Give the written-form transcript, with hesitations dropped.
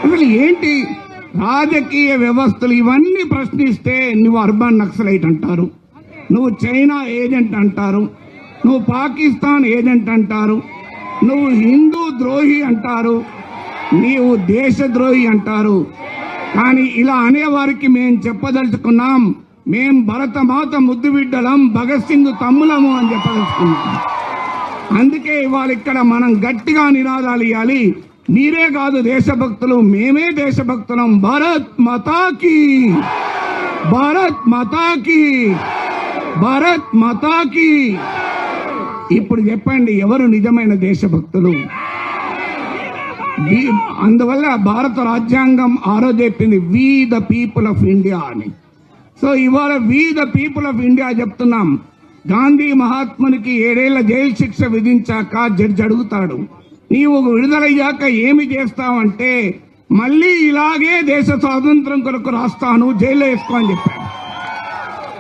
అసలు ఏంటి రాజకీయ వ్యవస్థలు ఇవన్నీ ప్రశ్నిస్తే నువ్వు అర్బన్ నక్సలైట్ అంటారు, నువ్వు చైనా ఏజెంట్ అంటారు, నువ్వు పాకిస్తాన్ ఏజెంట్ అంటారు, నువ్వు హిందూ ద్రోహి అంటారు, నీవు దేశద్రోహి అంటారు. కానీ ఇలా అనేవారికి మేం చెప్పదలుచుకున్నాం, మేం భరతమాత ముద్దు బిడ్డలం, భగత్ సింగ్ తమ్ములము అని చెప్పదలుచుకున్నాం. అందుకే ఇవాళ ఇక్కడ మనం గట్టిగా నినాదాలు ఇవ్వాలి. మీరే కాదు దేశభక్తులు, మేమే దేశభక్తులం. భారత్ మాతాకి, భారత్ మాతాకి, భారత్ మాతాకి. ఇప్పుడు చెప్పండి ఎవరు నిజమైన దేశభక్తులు? అందువల్ల భారత రాజ్యాంగం ఆ రోజు చెప్పింది we the people of India అని. సో ఇవాళ we the people of India చెప్తున్నాం. గాంధీ మహాత్మునికి 7 ఏళ్ల జైలు శిక్ష విధించాక జడ్జి అడుగుతాడు, నీవు విడుదలయ్యాక ఏమి చేస్తావంటే, మళ్ళీ ఇలాగే దేశ స్వాతంత్రం కొరకు రాస్తాను, జైల్లో వేసుకో అని చెప్పాడు.